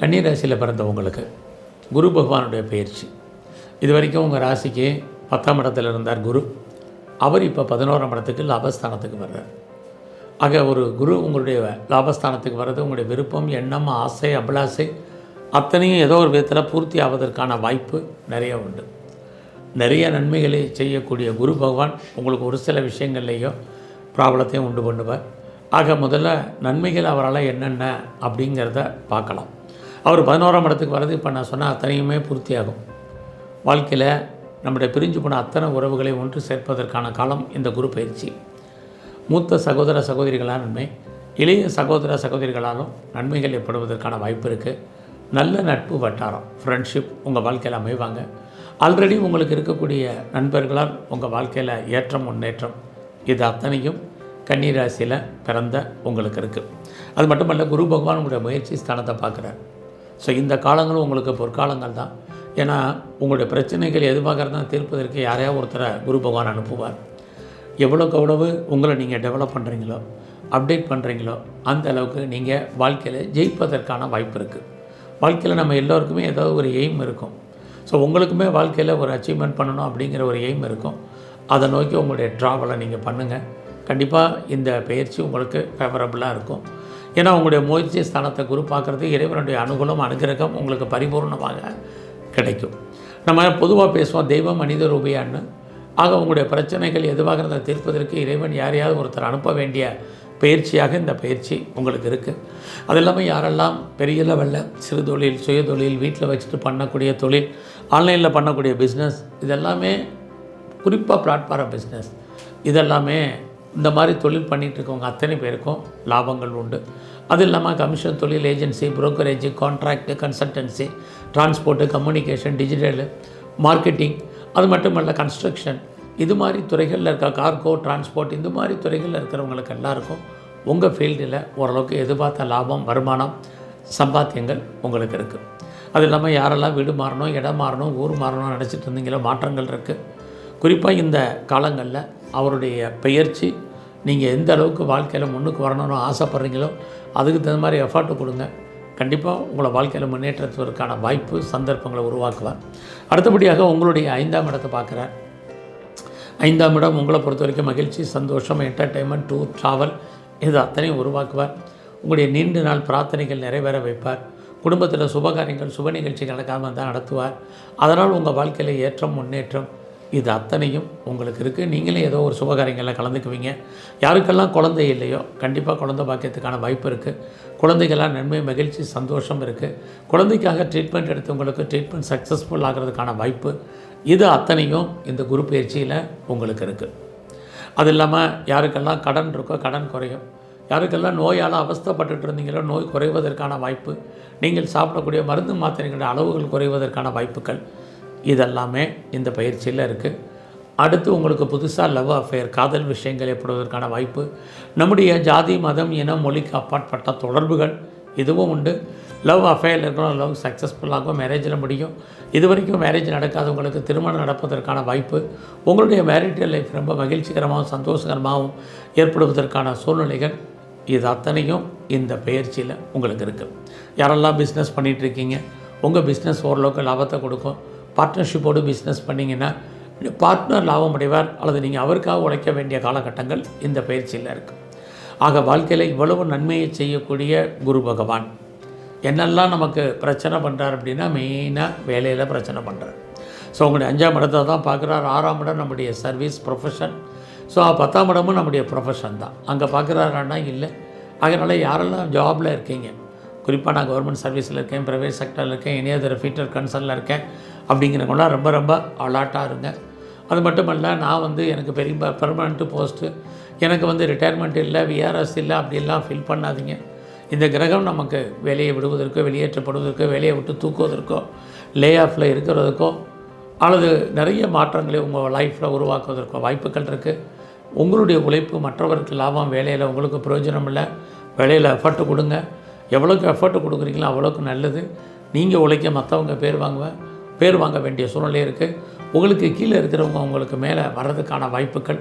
கன்னி ராசியில் பிறந்தவங்களுக்கு குரு பகவானுடைய பயிற்சி. இது வரைக்கும் உங்கள் ராசிக்கு 10ஆம் இடத்தில் இருந்தார் குரு. அவர் இப்போ 11ஆம் இடத்துக்கு லாபஸ்தானத்துக்கு வர்றார். ஆக ஒரு குரு உங்களுடைய லாபஸ்தானத்துக்கு வர்றது உங்களுடைய விருப்பம், எண்ணம், ஆசை, அபிலாசை அத்தனையும் ஏதோ ஒரு விதத்தில் பூர்த்தி ஆவதற்கான வாய்ப்பு நிறைய உண்டு. நிறைய நன்மைகளை செய்யக்கூடிய குரு பகவான் உங்களுக்கு ஒரு சில விஷயங்கள்லேயோ ப்ராப்ளத்தையும் உண்டு பண்ணுவார். ஆக முதல்ல நன்மைகள் அவரால் என்னென்ன அப்படிங்கிறத பார்க்கலாம். அவர் 11ஆம் இடத்துக்கு வர்றது இப்போ நான் சொன்ன அத்தனையுமே பூர்த்தியாகும். வாழ்க்கையில் நம்முடைய பிரிஞ்சு போன அத்தனை உறவுகளை ஒன்று சேர்ப்பதற்கான காலம் இந்த குரு பயிற்சி. மூத்த சகோதர சகோதரிகளால் நன்மை, இளைய சகோதர சகோதரிகளாலும் நன்மைகள் ஏற்படுவதற்கான வாய்ப்பு இருக்குது. நல்ல நட்பு வட்டாரம், ஃப்ரெண்ட்ஷிப் உங்கள் வாழ்க்கையில் அமைவாங்க. ஆல்ரெடி உங்களுக்கு இருக்கக்கூடிய நண்பர்களால் உங்கள் வாழ்க்கையில் ஏற்றம், முன்னேற்றம் இது அத்தனையும் கன்னி ராசியில் பிறந்த உங்களுக்கு இருக்குது. அது மட்டுமல்ல, குரு பகவான் உங்களுடைய முயற்சி ஸ்தானத்தை பார்க்குறார். ஸோ இந்த காலங்களும் உங்களுக்கு பொற்காலங்கள் தான். ஏன்னா உங்களுடைய பிரச்சனைகள் எதுவாக இருந்தால் தீர்ப்பதற்கு யாரையாவது ஒருத்தரை குரு பகவான் அனுப்புவார். எவ்வளோக்கு எவ்வளவு உங்களை நீங்கள் டெவலப் பண்ணுறீங்களோ, அப்டேட் பண்ணுறீங்களோ, அந்த அளவுக்கு நீங்கள் வாழ்க்கையில் ஜெயிப்பதற்கான வாய்ப்பு இருக்குது. வாழ்க்கையில் நம்ம எல்லோருக்குமே ஏதாவது ஒரு எய்ம் இருக்கும். ஸோ உங்களுக்குமே வாழ்க்கையில் ஒரு அச்சீவ்மெண்ட் பண்ணணும் அப்படிங்கிற ஒரு எய்ம் இருக்கும். அதை நோக்கி உங்களுடைய ட்ராவலை நீங்கள் பண்ணுங்கள். கண்டிப்பாக இந்த பயிற்சி உங்களுக்கு ஃபேவரபுளாக இருக்கும். ஏன்னா உங்களுடைய முயற்சி ஸ்தானத்தை குரு பார்க்குறது இறைவனுடைய அனுகூலம், அனுகிரகம் உங்களுக்கு பரிபூர்ணமாக கிடைக்கும். நம்ம பொதுவாக பேசுவோம் தெய்வம் மனித ரூபியான்னு. ஆக உங்களுடைய பிரச்சனைகள் எதுவாக இருந்தால் தீர்ப்பதற்கு இறைவன் யாரையாவது ஒருத்தர் அனுப்ப வேண்டிய பயிற்சியாக இந்த பயிற்சி உங்களுக்கு இருக்குது. அது இல்லாமல் யாரெல்லாம் பெரிய லெவலில் சிறு தொழில், சுய தொழில், வீட்டில் வச்சுட்டு பண்ணக்கூடிய தொழில், ஆன்லைனில் பண்ணக்கூடிய பிஸ்னஸ், இதெல்லாமே குறிப்பாக பிளாட்ஃபார்ம் பிஸ்னஸ், இதெல்லாமே இந்த மாதிரி தொழில் பண்ணிகிட்டு இருக்கவங்க அத்தனை பேருக்கும் லாபங்கள் உண்டு. அது இல்லாமல் கமிஷன் தொழில், agency, brokerage, contract, consultancy, transport, communication, digital, marketing, அது மட்டுமல்ல கன்ஸ்ட்ரக்ஷன், இது மாதிரி துறைகளில் இருக்க கார்கோ, டிரான்ஸ்போர்ட், இந்த மாதிரி துறைகளில் இருக்கிறவங்களுக்கு எல்லாருக்கும் உங்கள் ஃபீல்டில் ஓரளவுக்கு எதிர்பார்த்த லாபம், வருமானம், சம்பாத்தியங்கள் உங்களுக்கு இருக்குது. அது இல்லாமல் யாரெல்லாம் வீடு மாறணும், இடம் மாறணும், ஊர் மாறணும்னு நினச்சிட்டு இருந்தீங்களோ மாற்றங்கள் இருக்குது. குறிப்பாக இந்த காலங்களில் அவருடைய பயிற்சி நீங்கள் எந்த அளவுக்கு வாழ்க்கையில் முன்னுக்கு வரணும்னு ஆசைப்பட்றீங்களோ அதுக்கு தகுந்த மாதிரி எஃபர்ட்டு கொடுங்க. கண்டிப்பாக உங்களை வாழ்க்கையில் முன்னேற்றத்திற்கான வாய்ப்பு, சந்தர்ப்பங்களை உருவாக்குவார். அடுத்தபடியாக உங்களுடைய 5ஆம் இடத்தை பார்க்குறார். 5ஆம் இடம் உங்களை பொறுத்த வரைக்கும் மகிழ்ச்சி, சந்தோஷம், என்டர்டெயின்மெண்ட், டூர், ட்ராவல் இது அத்தனையும் உருவாக்குவார். உங்களுடைய நீண்ட நாள் பிரார்த்தனைகள் நிறைவேற வைப்பார். குடும்பத்தில் சுபகாரியங்கள், சுப நிகழ்ச்சிகள் நடக்காமல் தான் நடத்துவார். அதனால் உங்கள் வாழ்க்கையில் ஏற்றம், முன்னேற்றம் இது அத்தனையும் உங்களுக்கு இருக்குது. நீங்களே ஏதோ ஒரு சுபகாரியங்களில் கலந்துக்குவீங்க. யாருக்கெல்லாம் குழந்தை இல்லையோ கண்டிப்பாக குழந்தை பாக்கியத்துக்கான வாய்ப்பு இருக்குது. குழந்தைகளாக நன்மை, மகிழ்ச்சி, சந்தோஷம் இருக்குது. குழந்தைக்காக ட்ரீட்மெண்ட் எடுத்தவங்களுக்கு ட்ரீட்மெண்ட் சக்ஸஸ்ஃபுல் ஆகிறதுக்கான வாய்ப்பு இது அத்தனையும் இந்த குரு பயிற்சியில் உங்களுக்கு இருக்குது. அது இல்லாமல் யாருக்கெல்லாம் கடன் இருக்கோ கடன் குறையும். யாருக்கெல்லாம் நோயால் அவஸ்தைப்பட்டுட்டு இருந்தீங்களோ நோய் குறைவதற்கான வாய்ப்பு, நீங்கள் சாப்பிடக்கூடிய மருந்து மாத்திரைகளுடைய அளவுகள் குறைவதற்கான வாய்ப்புகள் இதெல்லாமே இந்த பயிற்சியில் இருக்குது. அடுத்து உங்களுக்கு புதுசாக லவ் அஃபேர், காதல் விஷயங்கள் ஏற்படுவதற்கான வாய்ப்பு, நம்முடைய ஜாதி, மதம், இனம், மொழிக்கு அப்பாற்பட்ட தொடர்புகள் இதுவும் உண்டு. லவ் அஃபேரில் இருக்கணும், லவ் சக்ஸஸ்ஃபுல்லாகும், மேரேஜில் முடியும். இது வரைக்கும் மேரேஜ் நடக்காதவங்களுக்கு திருமணம் நடப்பதற்கான வாய்ப்பு, உங்களுடைய மேரிட்டல் லைஃப் ரொம்ப மகிழ்ச்சிகரமாகவும் சந்தோஷகரமாகவும் ஏற்படுவதற்கான சூழ்நிலைகள் இது அத்தனையும் இந்த பயிற்சியில் உங்களுக்கு இருக்குது. யாரெல்லாம் பிஸ்னஸ் பண்ணிகிட்ருக்கீங்க, உங்கள் பிஸ்னஸ் ஓரளவுக்கு லாபத்தை கொடுக்கும். பார்ட்னர்ஷிப்போடு பிஸ்னஸ் பண்ணிங்கன்னா பார்ட்னர் லாபம் அடைவார், அல்லது நீங்கள் அவருக்காக உழைக்க வேண்டிய காலகட்டங்கள் இந்த பயிற்சியில் இருக்குது. ஆக வாழ்க்கையில் இவ்வளவு நன்மையை செய்யக்கூடிய குரு பகவான் என்னெல்லாம் நமக்கு பிரச்சனை பண்ணுறார் அப்படின்னா மெயினாக வேலையில் பிரச்சனை பண்ணுறார். ஸோ உங்களுடைய 5ஆம் இடத்தை தான் பார்க்குறார். 6ஆம் இடம் நம்முடைய சர்வீஸ் ப்ரொஃபஷன். ஸோ 10ஆம் இடமும் நம்முடைய ப்ரொஃபஷன் தான். அங்கே பார்க்குறாருன்னா இல்லை. அதனால் யாரெல்லாம் ஜாபில் இருக்கீங்க, குறிப்பாக நான் கவர்மெண்ட் சர்வீஸில் இருக்கேன், ப்ரைவேட் செக்டரில் இருக்கேன், எனி அதர் ஃபீட்டர் கன்சர்னில் இருக்கேன் அப்படிங்கிறவங்களாம் ரொம்ப ரொம்ப அலாட்டாக இருங்க. அது மட்டுமல்ல, நான் எனக்கு பெரிய பெர்மனண்ட்டு போஸ்ட்டு, எனக்கு ரிட்டையர்மெண்ட் இல்லை, விஆர்எஸ் இல்லை அப்படிலாம் ஃபீல் பண்ணாதீங்க. இந்த கிரகம் நமக்கு வேலையை விடுவதற்கோ, வெளியேற்றப்படுவதற்கோ, வேலையை விட்டு தூக்குவதற்கோ, லே ஆஃபில் இருக்கிறதுக்கோ, அல்லது நிறைய மாற்றங்களை உங்கள் லைஃப்பில் உருவாக்குவதற்கோ வாய்ப்புகள் இருக்குது. உங்களுடைய உழைப்பு மற்றவருக்கு லாபம், வேலையில் உங்களுக்கு பிரயோஜனம் இல்லை. வேலையில் எஃபர்ட்டு கொடுங்க. எவ்வளோக்கு எஃபர்ட்டு கொடுக்குறீங்களோ அவ்வளோக்கு நல்லது. நீங்கள் உழைக்க மற்றவங்க பேர் வாங்க வேண்டிய சூழ்நிலை இருக்குது. உங்களுக்கு கீழே இருக்கிறவங்க உங்களுக்கு மேலே வர்றதுக்கான வாய்ப்புகள்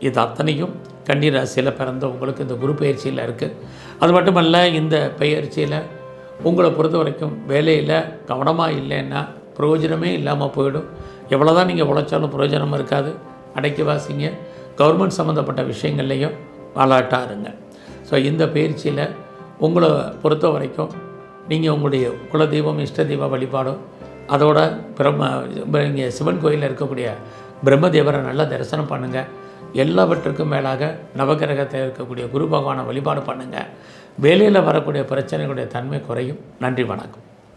இது அத்தனையும் கன்னி ராசியில் பிறந்த உங்களுக்கு இந்த குரு பயிற்சியில் இருக்குது. அது மட்டுமல்ல, இந்த பயிற்சியில் உங்களை பொறுத்த வரைக்கும் வேலையில் கவனமாக இல்லைன்னா பிரயோஜனமே இல்லாமல் போயிடும். எவ்வளோ தான் நீங்கள் உழைச்சாலும் பிரயோஜனம் இருக்காது. அடக்கி வாசிங்க. கவர்மெண்ட் சம்மந்தப்பட்ட விஷயங்கள்லையும் அலர்ட்டாக இருங்க. ஸோ இந்த பயிற்சியில் உங்களை பொறுத்த வரைக்கும் நீங்கள் உங்களுடைய குலதெய்வம் இஷ்ட தெய்வ வழிபாடும் அதோட இங்கே சிவன் கோயிலில் இருக்கக்கூடிய பிரம்மதேவரை நல்லா தரிசனம் பண்ணுங்கள். எல்லாவற்றுக்கும் மேலாக நவகிரகத்தில் இருக்கக்கூடிய குரு பகவானை வழிபாடு பண்ணுங்கள். வேலையில் வரக்கூடிய பிரச்சனைகளுடைய தன்மை குறையும். நன்றி, வணக்கம்.